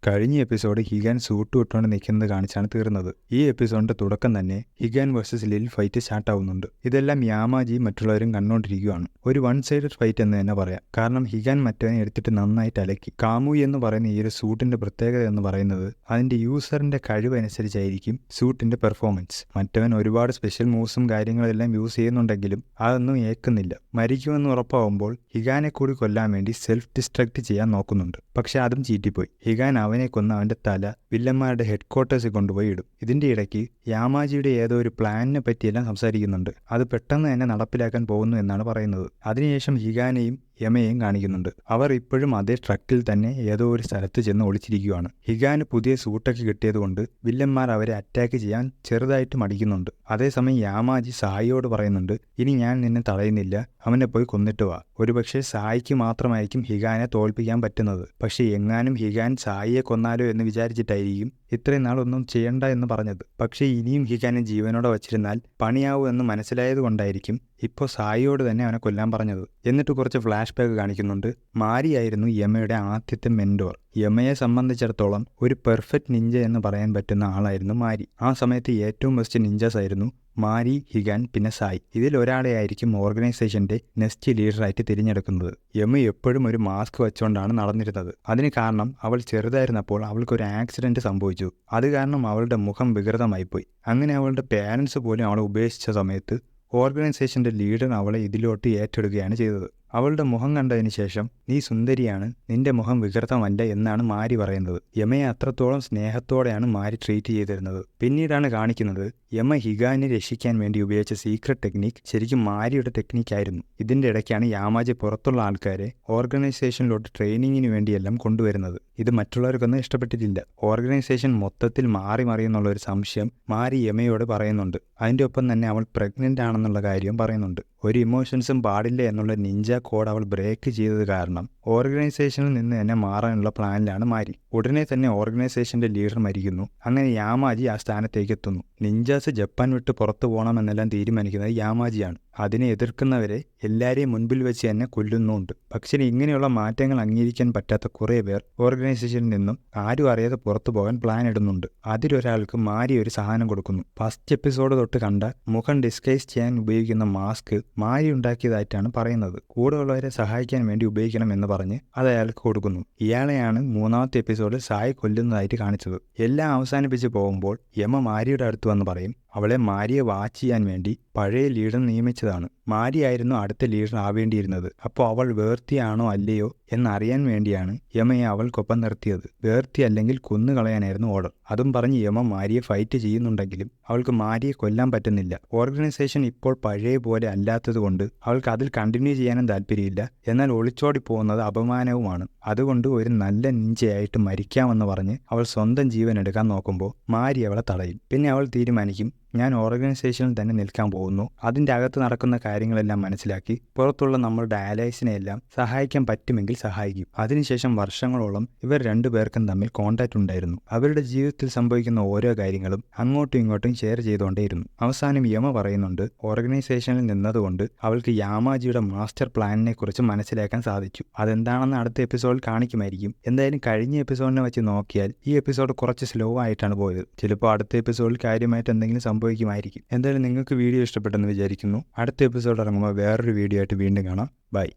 കഴിഞ്ഞ episode ഹിഗാൻ suit ഇട്ടുകൊണ്ട് നിൽക്കുന്നത് കാണിച്ചാണ് തീർന്നത്. ഈ എപ്പിസോഡിന്റെ തുടക്കം തന്നെ ഹിഗാൻ വേഴ്സസ് ലിൽ ഫൈറ്റ് സ്റ്റാർട്ട് ആവുന്നുണ്ട്. ഇതെല്ലാം യാമാജിയും മറ്റുള്ളവരും കണ്ടുകൊണ്ടിരിക്കുകയാണ്. ഒരു വൺ സൈഡഡ് ഫൈറ്റ് എന്ന് തന്നെ പറയാം. കാരണം ഹിഗാൻ മറ്റവനെ എടുത്തിട്ട് നന്നായിട്ട് അലക്കി. കാമുയി എന്ന് പറയുന്ന ഈ ഒരു സൂട്ടിന്റെ പ്രത്യേകത എന്ന് പറയുന്നത് അതിന്റെ യൂസറിന്റെ കഴിവനുസരിച്ചായിരിക്കും സൂട്ടിന്റെ പെർഫോമൻസ്. മറ്റവൻ ഒരുപാട് സ്പെഷ്യൽ മൂവ്സും കാര്യങ്ങളെല്ലാം യൂസ് ചെയ്യുന്നുണ്ടെങ്കിലും അതൊന്നും ഏൽക്കുന്നില്ല. മരിക്കുമെന്ന് ഉറപ്പാവുമ്പോൾ ഹിഗാനെ കൂടി കൊല്ലാൻ വേണ്ടി സെൽഫ് ഡിസ്ട്രക്ട് ചെയ്യാൻ നോക്കുന്നുണ്ട്. പക്ഷെ അതും ചീറ്റിപ്പോയി. ഹിഗാൻ അവനെ കൊന്ന് അവന്റെ തല വില്ലന്മാരുടെ ഹെഡ് ക്വാർട്ടേഴ്സിൽ കൊണ്ടുപോയി ഇടും. ഇതിന്റെ ഇടയ്ക്ക് യാമാജിയുടെ ഏതോ ഒരു പ്ലാനിനെ പറ്റിയെല്ലാം സംസാരിക്കുന്നുണ്ട്. അത് പെട്ടെന്ന് തന്നെ നടപ്പിലാക്കാൻ പോകുന്നു എന്നാണ് പറയുന്നത്. അതിനുശേഷം ഹിഗാനെയും യമയെയും കാണിക്കുന്നുണ്ട്. അവർ ഇപ്പോഴും അതേ ട്രക്കിൽ തന്നെ ഏതോ ഒരു സ്ഥലത്ത് ചെന്ന് ഒളിച്ചിരിക്കുകയാണ്. ഹിഗാന് പുതിയ സൂട്ടൊക്കെ കിട്ടിയതുകൊണ്ട് വില്ലന്മാർ അവരെ അറ്റാക്ക് ചെയ്യാൻ ചെറുതായിട്ട് മടിക്കുന്നുണ്ട്. അതേസമയം യാമാജി സായിയോട് പറയുന്നുണ്ട്, ഇനി ഞാൻ നിന്നെ തടയുന്നില്ല, അവനെ പോയി കൊന്നിട്ട് വാ. ഒരുപക്ഷെ സായിക്ക് മാത്രമായിരിക്കും ഹിഗാനെ തോൽപ്പിക്കാൻ പറ്റുന്നത്. പക്ഷെ എങ്ങാനും ഹിഗാൻ സായിയെ കൊന്നാലോ എന്ന് വിചാരിച്ചിട്ടായിരിക്കും ഇത്രയും നാൾ ഒന്നും ചെയ്യണ്ട എന്ന് പറഞ്ഞത്. പക്ഷേ ഇനിയും ഹിഗാനെ ജീവനോടെ വച്ചിരുന്നാൽ പണിയാവൂ എന്ന് മനസ്സിലായത് കൊണ്ടായിരിക്കും ഇപ്പോൾ സായിയോട് തന്നെ അവനെ കൊല്ലാൻ പറഞ്ഞത്. എന്നിട്ട് കുറച്ച് ഫ്ലാഷ് ബാക്ക് കാണിക്കുന്നുണ്ട്. മാരിയായിരുന്നു യമയുടെ ആദ്യത്തെ മെൻറ്റോർ. യമയെ സംബന്ധിച്ചിടത്തോളം ഒരു പെർഫെക്റ്റ് നിഞ്ച എന്ന് പറയാൻ പറ്റുന്ന ആളായിരുന്നു മാരി. ആ സമയത്ത് ഏറ്റവും ബെസ്റ്റ് നിഞ്ചാസ് ആയിരുന്നു മാരി, ഹിഗാൻ, പിന്നെ സായി. ഇതിൽ ഒരാളെ ആയിരിക്കും ഓർഗനൈസേഷന്റെ നെക്സ്റ്റ് ലീഡറായിട്ട് തിരഞ്ഞെടുക്കുന്നത്. യമ എപ്പോഴും ഒരു മാസ്ക് വെച്ചുകൊണ്ടാണ് നടന്നിരുന്നത്. അതിന് കാരണം അവൾ ചെറുതായിരുന്നപ്പോൾ അവൾക്കൊരു ആക്സിഡന്റ് സംഭവിച്ചു. അത് കാരണം അവളുടെ മുഖം വികൃതമായിപ്പോയി. അങ്ങനെ അവളുടെ പേരൻസ് പോലും അവളെ ഉപേക്ഷിച്ച സമയത്ത് ഓർഗനൈസേഷന്റെ ലീഡർ അവളെ ഇതിലോട്ട് ഏറ്റെടുക്കുകയാണ് ചെയ്തത്. അവളുടെ മുഖം കണ്ടതിന് ശേഷം നീ സുന്ദരിയാണ്, നിന്റെ മുഖം വികൃതമല്ല എന്നാണ് മാരി പറയുന്നത്. യമയെ അത്രത്തോളം സ്നേഹത്തോടെയാണ് മാരി ട്രീറ്റ് ചെയ്തിരുന്നത്. പിന്നീടാണ് കാണിക്കുന്നത് യമ ഹിഗാനെ രക്ഷിക്കാൻ വേണ്ടി ഉപയോഗിച്ച സീക്രട്ട് ടെക്നിക്ക് ശരിക്കും മാരിയുടെ ടെക്നിക്കായിരുന്നു. ഇതിന്റെ ഇടയ്ക്കാണ് യാമാജി പുറത്തുള്ള ആൾക്കാരെ ഓർഗനൈസേഷനിലോട്ട് ട്രെയിനിങ്ങിന് വേണ്ടിയെല്ലാം കൊണ്ടുവരുന്നത്. ഇത് മറ്റുള്ളവർക്കൊന്നും ഇഷ്ടപ്പെട്ടിട്ടില്ല. ഓർഗനൈസേഷൻ മൊത്തത്തിൽ മാറി മറിയെന്നുള്ള ഒരു സംശയം മാരി യമയോട് പറയുന്നുണ്ട്. അതിൻ്റെ ഒപ്പം തന്നെ അവൾ പ്രഗ്നന്റ് ആണെന്നുള്ള കാര്യം പറയുന്നുണ്ട്. ഒരു ഇമോഷൻസും പാടില്ല എന്നുള്ള നിഞ്ച കോഡ് അവൾ ബ്രേക്ക് ചെയ്തത് കാരണം ഓർഗനൈസേഷനിൽ നിന്ന് തന്നെ മാറാനുള്ള പ്ലാനിലാണ് മാരി. ഉടനെ തന്നെ ഓർഗനൈസേഷന്റെ ലീഡർ മരിക്കുന്നു. അങ്ങനെ യാമാജി ആ സ്ഥാനത്തേക്ക് എത്തുന്നു. നിഞ്ചാസ് ജപ്പാൻ വിട്ട് പുറത്തു പോകണമെന്നെല്ലാം തീരുമാനിക്കുന്നത് യാമാജിയാണ്. അതിനെ എതിർക്കുന്നവരെ എല്ലാവരെയും മുൻപിൽ വെച്ച് തന്നെ കൊല്ലുന്നുമുണ്ട്. പക്ഷേ ഇങ്ങനെയുള്ള മാറ്റങ്ങൾ അംഗീകരിക്കാൻ പറ്റാത്ത കുറേ പേർ ഓർഗനൈസേഷനിൽ നിന്നും ആരും അറിയാതെ പുറത്തു പോകാൻ പ്ലാൻ ഇടുന്നുണ്ട്. അതിലൊരാൾക്ക് മാരി ഒരു സഹായം കൊടുക്കുന്നു. ഫസ്റ്റ് എപ്പിസോഡ് തൊട്ട് കണ്ട മുഖം ഡിസ്ഗൈസ് ചെയ്യാൻ ഉപയോഗിക്കുന്ന മാസ്ക് മാരി ഉണ്ടാക്കിയതായിട്ടാണ് പറയുന്നത്. കൂടെയുള്ളവരെ സഹായിക്കാൻ വേണ്ടി ഉപയോഗിക്കണം എന്ന് പറഞ്ഞ് അത് അയാൾക്ക് കൊടുക്കുന്നു. ഇയാളെയാണ് മൂന്നാമത്തെ എപ്പിസോഡിൽ സായി കൊല്ലുന്നതായിട്ട് കാണിച്ചത്. എല്ലാം അവസാനിപ്പിച്ച് പോകുമ്പോൾ യമ മാരിയുടെ അടുത്ത് വന്ന് പറയും അവളെ മാരിയെ വാച്ച് ചെയ്യാൻ വേണ്ടി പഴയ ലീഡർ നിയമിച്ചതാണ്. മാരിയായിരുന്നു അടുത്ത ലീഡർ ആവേണ്ടിയിരുന്നത്. അപ്പോൾ അവൾ വേർത്തിയാണോ അല്ലയോ എന്നറിയാൻ വേണ്ടിയാണ് യമയെ അവൾക്കൊപ്പം നിർത്തിയത്. വേർത്തി അല്ലെങ്കിൽ കൊന്നുകളയാനായിരുന്നു ഓർഡർ. അതും പറഞ്ഞ് യമ മാരിയെ ഫൈറ്റ് ചെയ്യുന്നുണ്ടെങ്കിലും അവൾക്ക് മാരിയെ കൊല്ലാൻ പറ്റുന്നില്ല. ഓർഗനൈസേഷൻ ഇപ്പോൾ പഴയ പോലെ അല്ലാത്തതുകൊണ്ട് അവൾക്ക് അതിൽ കണ്ടിന്യൂ ചെയ്യാനും താല്പര്യമില്ല. എന്നാൽ ഒളിച്ചോടി പോകുന്നത് അപമാനവുമാണ്. അതുകൊണ്ട് ഒരു നല്ല നിഞ്ചയായിട്ട് മരിക്കാമെന്ന് പറഞ്ഞ് അവൾ സ്വന്തം ജീവൻ എടുക്കാൻ നോക്കുമ്പോൾ മാരി അവളെ തടയും. പിന്നെ അവൾ തീരുമാനിക്കും ഞാൻ ഓർഗനൈസേഷനിൽ തന്നെ നിൽക്കാൻ പോകുന്നു. അതിൻ്റെ അകത്ത് നടക്കുന്ന കാര്യങ്ങളെല്ലാം മനസ്സിലാക്കി പുറത്തുള്ള നമ്മളുടെ ആലൈസിനെ എല്ലാം സഹായിക്കാൻ പറ്റുമെങ്കിൽ സഹായിക്കും. അതിനുശേഷം വർഷങ്ങളോളം ഇവർ രണ്ടുപേർക്കും തമ്മിൽ കോൺടാക്റ്റ് ഉണ്ടായിരുന്നു. അവരുടെ ജീവിതത്തിൽ സംഭവിക്കുന്ന ഓരോ കാര്യങ്ങളും അങ്ങോട്ടും ഇങ്ങോട്ടും ഷെയർ ചെയ്തുകൊണ്ടേയിരുന്നു. അവസാനം യമ പറയുന്നുണ്ട് ഓർഗനൈസേഷനിൽ നിന്നതുകൊണ്ട് അവൾക്ക് യാമാജിയുടെ മാസ്റ്റർ പ്ലാനിനെ കുറിച്ച് മനസ്സിലാക്കാൻ സാധിച്ചു. അതെന്താണെന്ന് അടുത്ത എപ്പിസോഡിൽ കാണിക്കുമായിരിക്കും. എന്തായാലും കഴിഞ്ഞ എപ്പിസോഡിനെ വെച്ച് നോക്കിയാൽ ഈ എപ്പിസോഡ് കുറച്ച് സ്ലോ ആയിട്ടാണ് പോയത്. ചിലപ്പോൾ അടുത്ത എപ്പിസോഡിൽ കാര്യമായിട്ട് എന്തെങ്കിലും സംഭവിക്കുമായിരിക്കും. എന്തായാലും നിങ്ങൾക്ക് വീഡിയോ ഇഷ്ടപ്പെട്ടെന്ന് വിചാരിക്കുന്നു. അടുത്ത എപ്പിസോഡ് ഇറങ്ങുമ്പോൾ വേറൊരു വീഡിയോ ആയിട്ട് വീണ്ടും കാണാം. ബൈ.